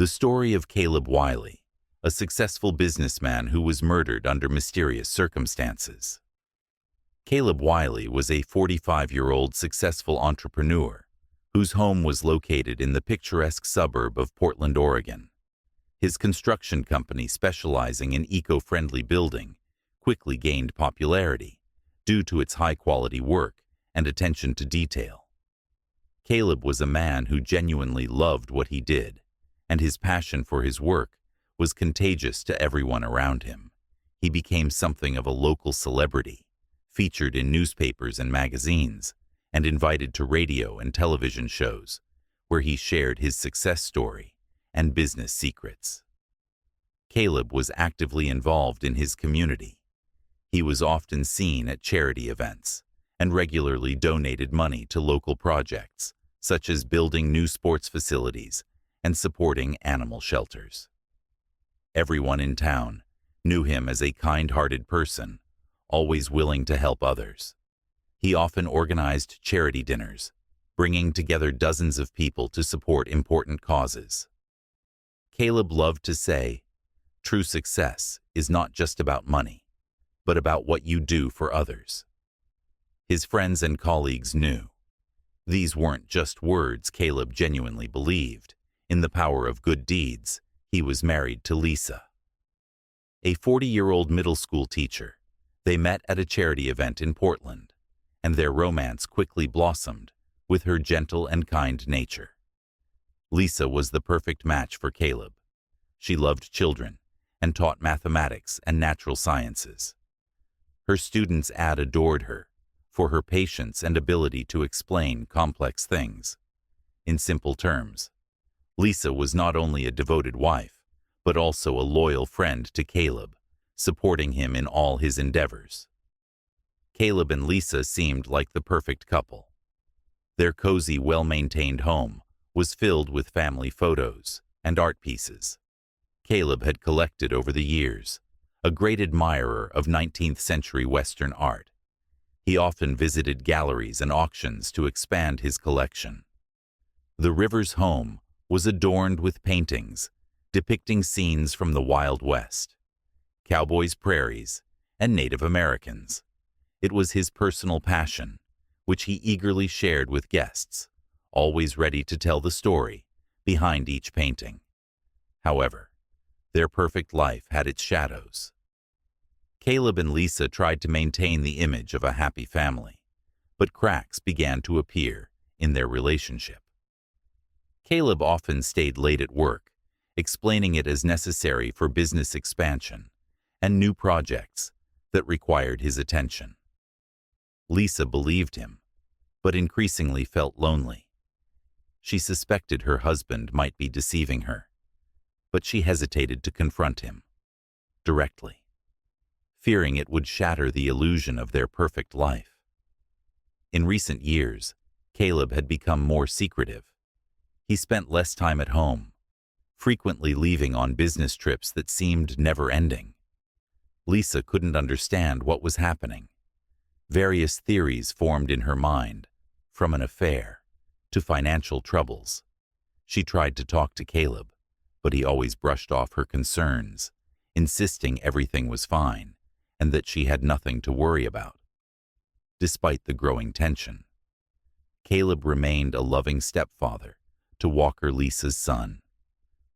The story of Caleb Wiley, a successful businessman who was murdered under mysterious circumstances. Caleb Wiley was a 45-year-old successful entrepreneur whose home was located in the picturesque suburb of Portland, Oregon. His construction company, specializing in eco-friendly building, quickly gained popularity due to its high-quality work and attention to detail. Caleb was a man who genuinely loved what he did, and his passion for his work was contagious to everyone around him. He became something of a local celebrity, featured in newspapers and magazines, and invited to radio and television shows, where he shared his success story and business secrets. Caleb was actively involved in his community. He was often seen at charity events and regularly donated money to local projects, such as building new sports facilities and supporting animal shelters. Everyone in town knew him as a kind-hearted person, always willing to help others. He often organized charity dinners, bringing together dozens of people to support important causes. Caleb loved to say, "True success is not just about money, but about what you do for others." His friends and colleagues knew. These weren't just words. Caleb genuinely believed in the power of good deeds. He was married to Lisa, a 40-year-old middle school teacher. They met at a charity event in Portland, and their romance quickly blossomed with her gentle and kind nature. Lisa was the perfect match for Caleb. She loved children and taught mathematics and natural sciences. Her students adored her for her patience and ability to explain complex things in simple terms. Lisa was not only a devoted wife, but also a loyal friend to Caleb, supporting him in all his endeavors. Caleb and Lisa seemed like the perfect couple. Their cozy, well-maintained home was filled with family photos and art pieces Caleb had collected over the years, a great admirer of 19th-century Western art. He often visited galleries and auctions to expand his collection. The Rivers home was adorned with paintings depicting scenes from the Wild West, cowboys, prairies, and Native Americans. It was his personal passion, which he eagerly shared with guests, always ready to tell the story behind each painting. However, their perfect life had its shadows. Caleb and Lisa tried to maintain the image of a happy family, but cracks began to appear in their relationship. Caleb often stayed late at work, explaining it as necessary for business expansion and new projects that required his attention. Lisa believed him, but increasingly felt lonely. She suspected her husband might be deceiving her, but she hesitated to confront him directly, fearing it would shatter the illusion of their perfect life. In recent years, Caleb had become more secretive. He spent less time at home, frequently leaving on business trips that seemed never-ending. Lisa couldn't understand what was happening. Various theories formed in her mind, from an affair to financial troubles. She tried to talk to Caleb, but he always brushed off her concerns, insisting everything was fine and that she had nothing to worry about. Despite the growing tension, Caleb remained a loving stepfather to Walker, Lisa's son.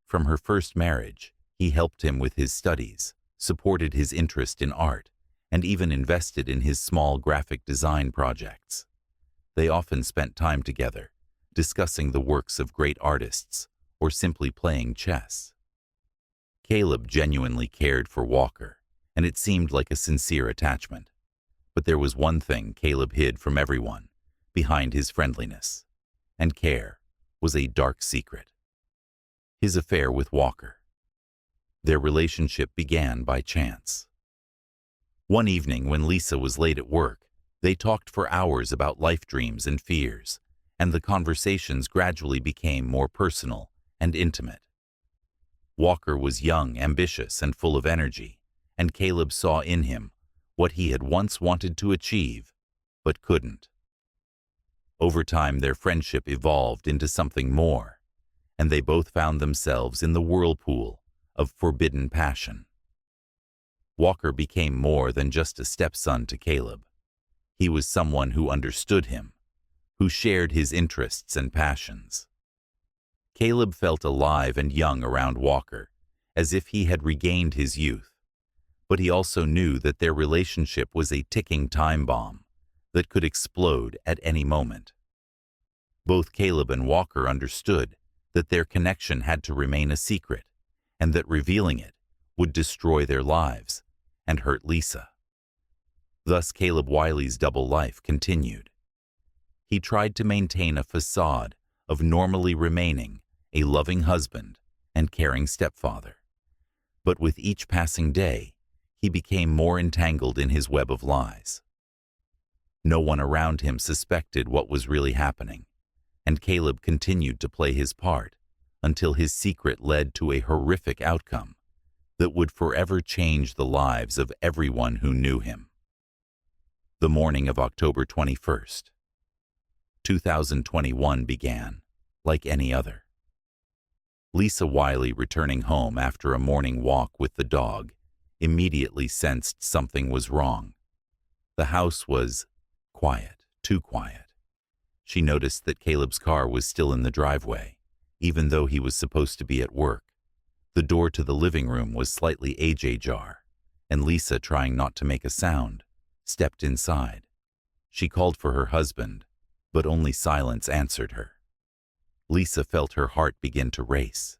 From her first marriage, he helped him with his studies, supported his interest in art, and even invested in his small graphic design projects. They often spent time together, discussing the works of great artists or simply playing chess. Caleb genuinely cared for Walker, and it seemed like a sincere attachment. But there was one thing Caleb hid from everyone. Behind his friendliness and care was a dark secret: his affair with Walker. Their relationship began by chance. One evening when Lisa was late at work, they talked for hours about life dreams and fears, and the conversations gradually became more personal and intimate. Walker was young, ambitious, and full of energy, and Caleb saw in him what he had once wanted to achieve, but couldn't. Over time, their friendship evolved into something more, and they both found themselves in the whirlpool of forbidden passion. Walker became more than just a stepson to Caleb. He was someone who understood him, who shared his interests and passions. Caleb felt alive and young around Walker, as if he had regained his youth, but he also knew that their relationship was a ticking time bomb that could explode at any moment. Both Caleb and Walker understood that their connection had to remain a secret, and that revealing it would destroy their lives and hurt Lisa. Thus, Caleb Wiley's double life continued. He tried to maintain a facade of normally remaining a loving husband and caring stepfather. But with each passing day, he became more entangled in his web of lies. No one around him suspected what was really happening, and Caleb continued to play his part until his secret led to a horrific outcome that would forever change the lives of everyone who knew him. The morning of October 21st, 2021 began like any other. Lisa Wiley, returning home after a morning walk with the dog, immediately sensed something was wrong. The house was quiet, too quiet. She noticed that Caleb's car was still in the driveway, even though he was supposed to be at work. The door to the living room was slightly ajar, and Lisa, trying not to make a sound, stepped inside. She called for her husband, but only silence answered her. Lisa felt her heart begin to race.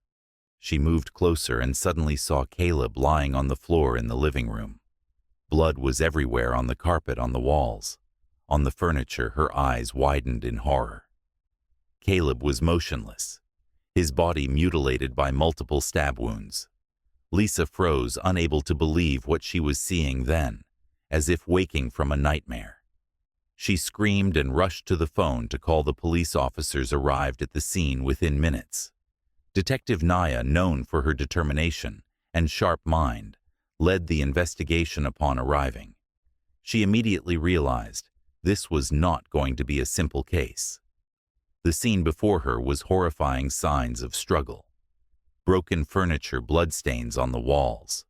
She moved closer and suddenly saw Caleb lying on the floor in the living room. Blood was everywhere, on the carpet, on the walls. On the furniture, her eyes widened in horror. Caleb was motionless, his body mutilated by multiple stab wounds. Lisa froze, unable to believe what she was seeing then, as if waking from a nightmare. She screamed and rushed to the phone to call. The police officers arrived at the scene within minutes. Detective Naya, known for her determination and sharp mind, led the investigation upon arriving. She immediately realized this was not going to be a simple case. The scene before her was horrifying signs of struggle. Broken furniture, bloodstains on the walls.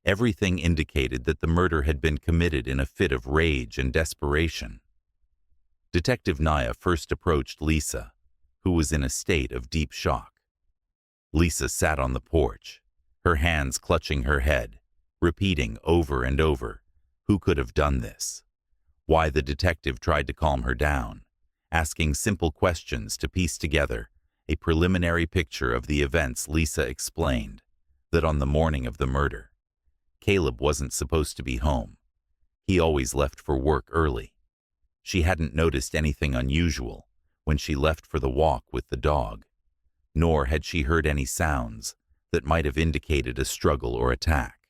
Everything indicated that the murder had been committed in a fit of rage and desperation. Detective Naya first approached Lisa, who was in a state of deep shock. Lisa sat on the porch, her hands clutching her head, repeating over and over, who could have done this? Why? The detective tried to calm her down, asking simple questions to piece together a preliminary picture of the events. Lisa explained that on the morning of the murder, Caleb wasn't supposed to be home. He always left for work early. She hadn't noticed anything unusual when she left for the walk with the dog, nor had she heard any sounds that might have indicated a struggle or attack.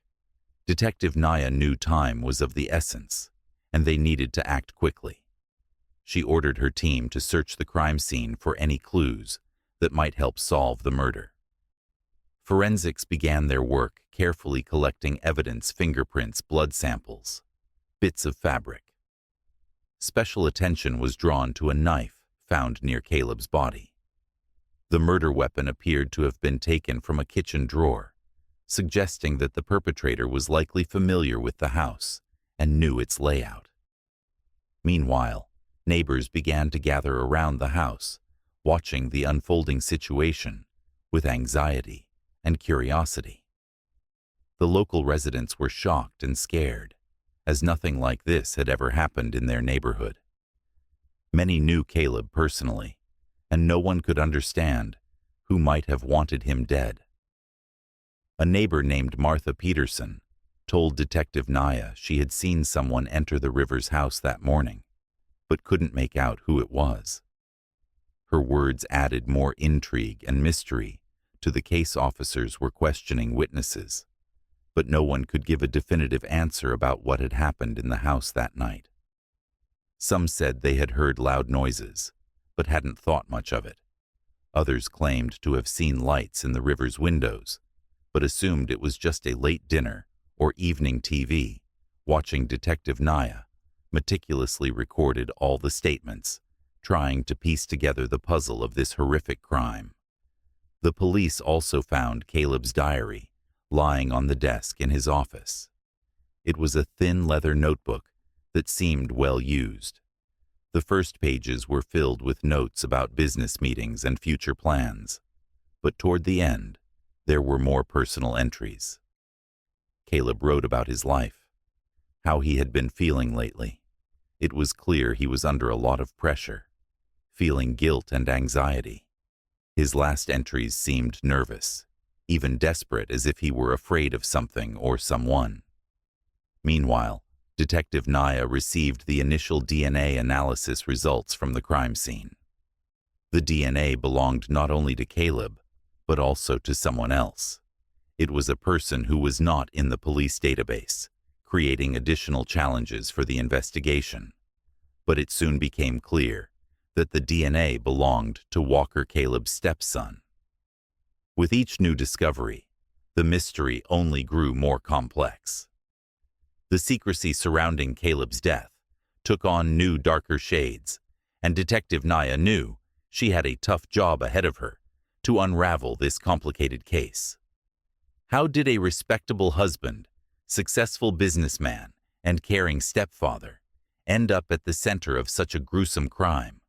Detective Naya knew time was of the essence, and they needed to act quickly. She ordered her team to search the crime scene for any clues that might help solve the murder. Forensics began their work, carefully collecting evidence: fingerprints, blood samples, bits of fabric. Special attention was drawn to a knife found near Caleb's body. The murder weapon appeared to have been taken from a kitchen drawer, suggesting that the perpetrator was likely familiar with the house and knew its layout. Meanwhile, neighbors began to gather around the house, watching the unfolding situation with anxiety and curiosity. The local residents were shocked and scared, as nothing like this had ever happened in their neighborhood. Many knew Caleb personally, and no one could understand who might have wanted him dead. A neighbor named Martha Peterson told Detective Naya she had seen someone enter the Rivers house that morning, but couldn't make out who it was. Her words added more intrigue and mystery to the case. Officers were questioning witnesses, but no one could give a definitive answer about what had happened in the house that night. Some said they had heard loud noises, but hadn't thought much of it. Others claimed to have seen lights in the Rivers windows, but assumed it was just a late dinner or evening TV. Watching Detective Naya meticulously recorded all the statements, trying to piece together the puzzle of this horrific crime. The police also found Caleb's diary lying on the desk in his office. It was a thin leather notebook that seemed well used. The first pages were filled with notes about business meetings and future plans, but toward the end, there were more personal entries. Caleb wrote about his life, how he had been feeling lately. It was clear he was under a lot of pressure, feeling guilt and anxiety. His last entries seemed nervous, even desperate, as if he were afraid of something or someone. Meanwhile, Detective Naya received the initial DNA analysis results from the crime scene. The DNA belonged not only to Caleb, but also to someone else. It was a person who was not in the police database, creating additional challenges for the investigation. But it soon became clear that the DNA belonged to Walker Caleb's stepson. With each new discovery, the mystery only grew more complex. The secrecy surrounding Caleb's death took on new, darker shades, and Detective Naya knew she had a tough job ahead of her to unravel this complicated case. How did a respectable husband, successful businessman, and caring stepfather end up at the center of such a gruesome crime?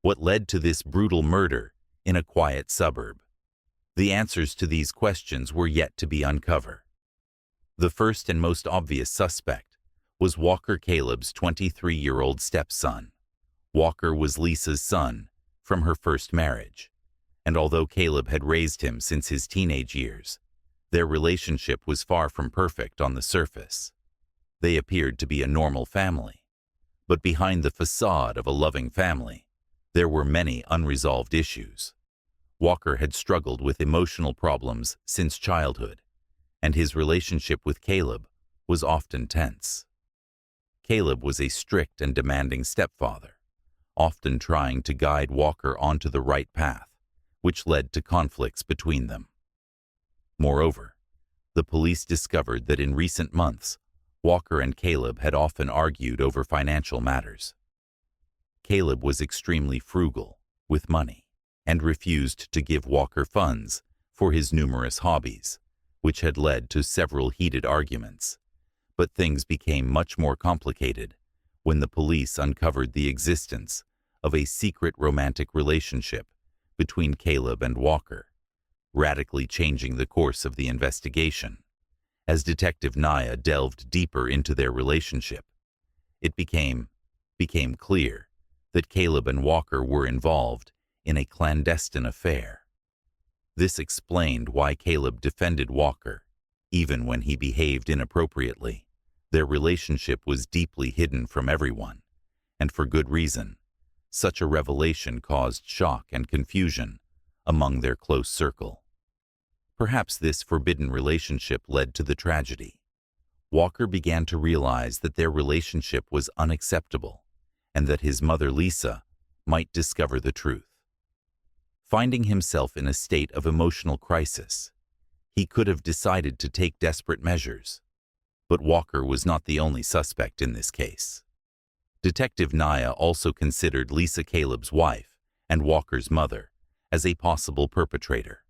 What led to this brutal murder in a quiet suburb? The answers to these questions were yet to be uncovered. The first and most obvious suspect was Walker Caleb's 23-year-old stepson. Walker was Lisa's son from her first marriage, and although Caleb had raised him since his teenage years, their relationship was far from perfect on the surface. They appeared to be a normal family, but behind the facade of a loving family, there were many unresolved issues. Walker had struggled with emotional problems since childhood, and his relationship with Caleb was often tense. Caleb was a strict and demanding stepfather, often trying to guide Walker onto the right path, which led to conflicts between them. Moreover, the police discovered that in recent months, Walker and Caleb had often argued over financial matters. Caleb was extremely frugal with money and refused to give Walker funds for his numerous hobbies, which had led to several heated arguments. But things became much more complicated when the police uncovered the existence of a secret romantic relationship between Caleb and Walker, radically changing the course of the investigation. As Detective Naya delved deeper into their relationship, it became clear that Caleb and Walker were involved in a clandestine affair. This explained why Caleb defended Walker, even when he behaved inappropriately. Their relationship was deeply hidden from everyone, and for good reason. Such a revelation caused shock and confusion among their close circle. Perhaps this forbidden relationship led to the tragedy. Walker began to realize that their relationship was unacceptable, and that his mother Lisa might discover the truth. Finding himself in a state of emotional crisis, he could have decided to take desperate measures. But Walker was not the only suspect in this case. Detective Naya also considered Lisa Caleb's wife and Walker's mother as a possible perpetrator,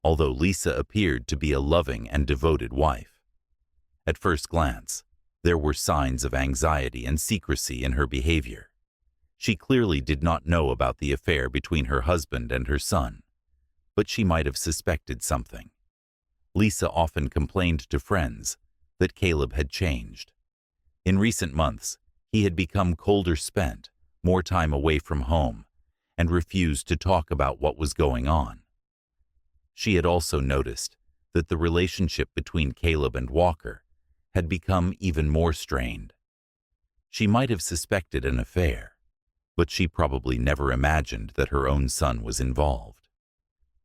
although Lisa appeared to be a loving and devoted wife. At first glance, there were signs of anxiety and secrecy in her behavior. She clearly did not know about the affair between her husband and her son, but she might have suspected something. Lisa often complained to friends that Caleb had changed. In recent months, he had become colder, spent more time away from home, and refused to talk about what was going on. She had also noticed that the relationship between Caleb and Walker had become even more strained. She might have suspected an affair, but she probably never imagined that her own son was involved.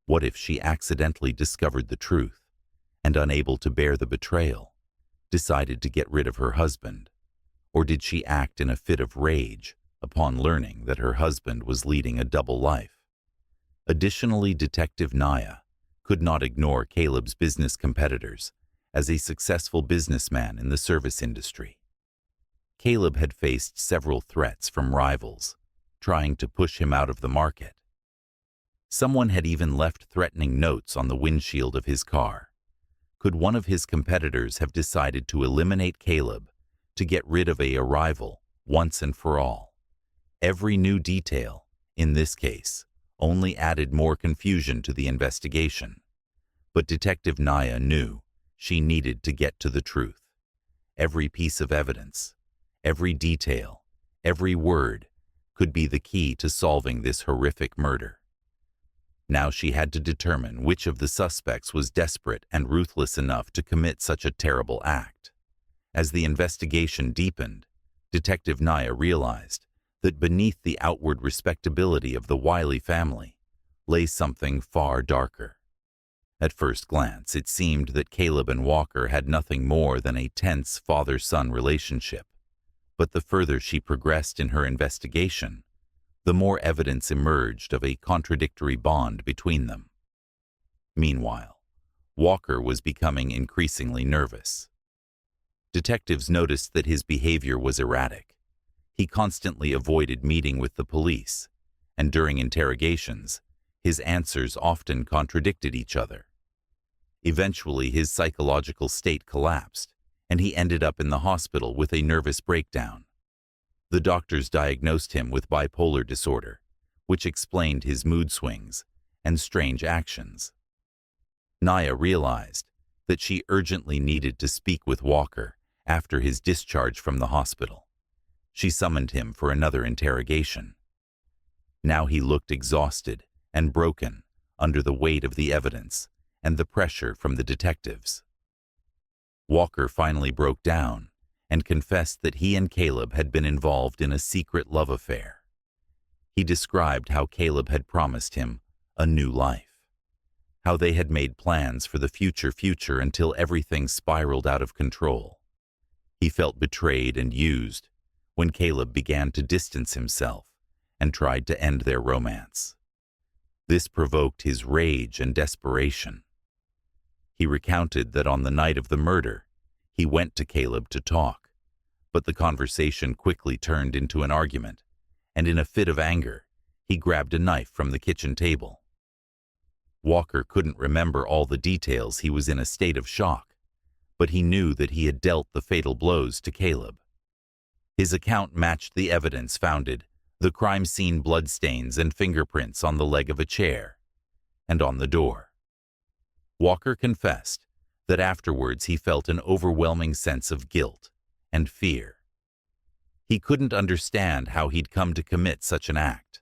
What if she accidentally discovered the truth and, unable to bear the betrayal, decided to get rid of her husband? Or did she act in a fit of rage upon learning that her husband was leading a double life? Additionally, Detective Naya could not ignore Caleb's business competitors as a successful businessman in the service industry. Caleb had faced several threats from rivals, trying to push him out of the market. Someone had even left threatening notes on the windshield of his car. Could one of his competitors have decided to eliminate Caleb, to get rid of a rival once and for all? Every new detail, in this case, only added more confusion to the investigation. But Detective Naya knew she needed to get to the truth. Every piece of evidence, every detail, every word could be the key to solving this horrific murder. Now she had to determine which of the suspects was desperate and ruthless enough to commit such a terrible act. As the investigation deepened, Detective Naya realized that beneath the outward respectability of the Wiley family lay something far darker. At first glance, it seemed that Caleb and Walker had nothing more than a tense father-son relationship. But the further she progressed in her investigation, the more evidence emerged of a contradictory bond between them. Meanwhile, Walker was becoming increasingly nervous. Detectives noticed that his behavior was erratic. He constantly avoided meeting with the police, and during interrogations, his answers often contradicted each other. Eventually, his psychological state collapsed, and he ended up in the hospital with a nervous breakdown. The doctors diagnosed him with bipolar disorder, which explained his mood swings and strange actions. Naya realized that she urgently needed to speak with Walker after his discharge from the hospital. She summoned him for another interrogation. Now he looked exhausted and broken under the weight of the evidence and the pressure from the detectives. Walker finally broke down and confessed that he and Caleb had been involved in a secret love affair. He described how Caleb had promised him a new life, how they had made plans for the future until everything spiraled out of control. He felt betrayed and used when Caleb began to distance himself and tried to end their romance. This provoked his rage and desperation. He recounted that on the night of the murder, he went to Caleb to talk, but the conversation quickly turned into an argument, and in a fit of anger, he grabbed a knife from the kitchen table. Walker couldn't remember all the details. He was in a state of shock, but he knew that he had dealt the fatal blows to Caleb. His account matched the evidence found: the crime scene bloodstains and fingerprints on the leg of a chair and on the door. Walker confessed that afterwards he felt an overwhelming sense of guilt and fear. He couldn't understand how he'd come to commit such an act,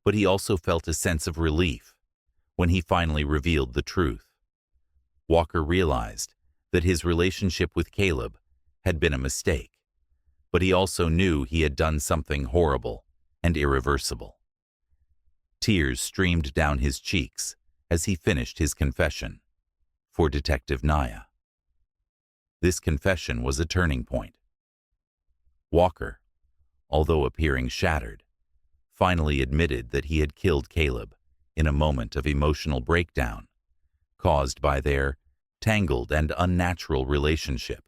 but he also felt a sense of relief when he finally revealed the truth. Walker realized that his relationship with Caleb had been a mistake, but he also knew he had done something horrible and irreversible. Tears streamed down his cheeks as he finished his confession for Detective Naya. This confession was a turning point. Walker, although appearing shattered, finally admitted that he had killed Caleb in a moment of emotional breakdown caused by their tangled and unnatural relationship.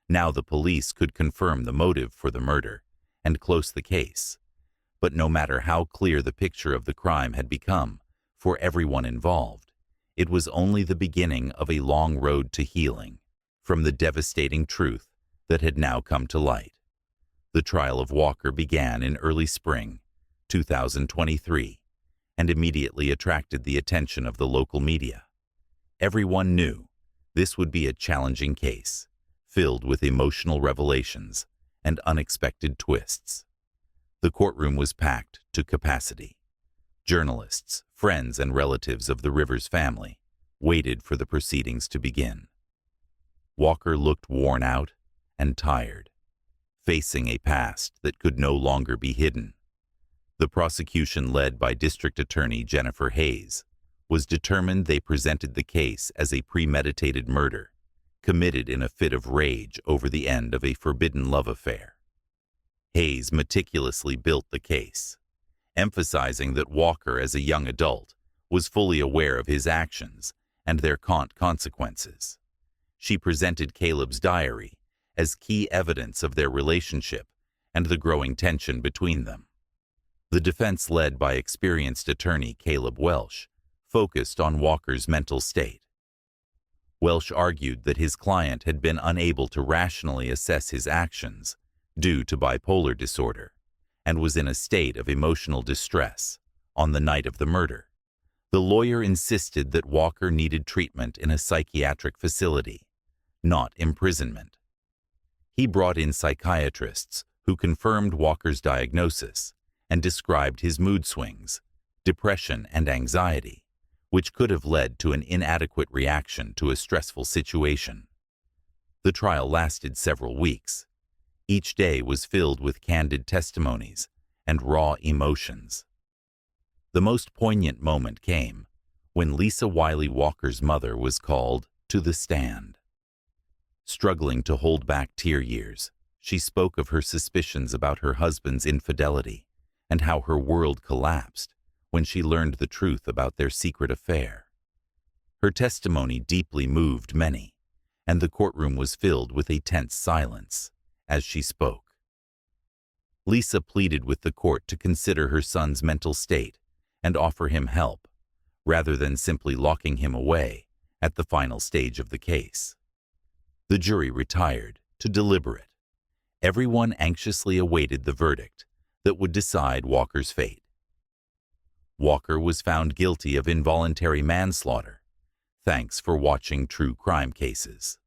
Now the police could confirm the motive for the murder and close the case. But no matter how clear the picture of the crime had become for everyone involved, it was only the beginning of a long road to healing from the devastating truth that had now come to light. The trial of Walker began in early spring 2023 and immediately attracted the attention of the local media. Everyone knew this would be a challenging case, filled with emotional revelations and unexpected twists. The courtroom was packed to capacity. Journalists, friends, and relatives of the Rivers family waited for the proceedings to begin. Walker looked worn out and tired, facing a past that could no longer be hidden. The prosecution, led by District Attorney Jennifer Hayes, was determined they presented the case as a premeditated murder, committed in a fit of rage over the end of a forbidden love affair. Hayes meticulously built the case, emphasizing that Walker, as a young adult, was fully aware of his actions and their consequences. She presented Caleb's diary as key evidence of their relationship and the growing tension between them. The defense, led by experienced attorney Caleb Welsh, focused on Walker's mental state. Welsh argued that his client had been unable to rationally assess his actions due to bipolar disorder and was in a state of emotional distress on the night of the murder. The lawyer insisted that Walker needed treatment in a psychiatric facility, not imprisonment. He brought in psychiatrists who confirmed Walker's diagnosis and described his mood swings, depression, and anxiety, which could have led to an inadequate reaction to a stressful situation. The trial lasted several weeks. Each day was filled with candid testimonies and raw emotions. The most poignant moment came when Lisa Wiley Walker's mother was called to the stand. Struggling to hold back tear-years, she spoke of her suspicions about her husband's infidelity and how her world collapsed when she learned the truth about their secret affair. Her testimony deeply moved many, and the courtroom was filled with a tense silence as she spoke. Lisa pleaded with the court to consider her son's mental state and offer him help, rather than simply locking him away at the final stage of the case. The jury retired to deliberate. Everyone anxiously awaited the verdict that would decide Walker's fate. Walker was found guilty of involuntary manslaughter. Thanks for watching True Crime Cases.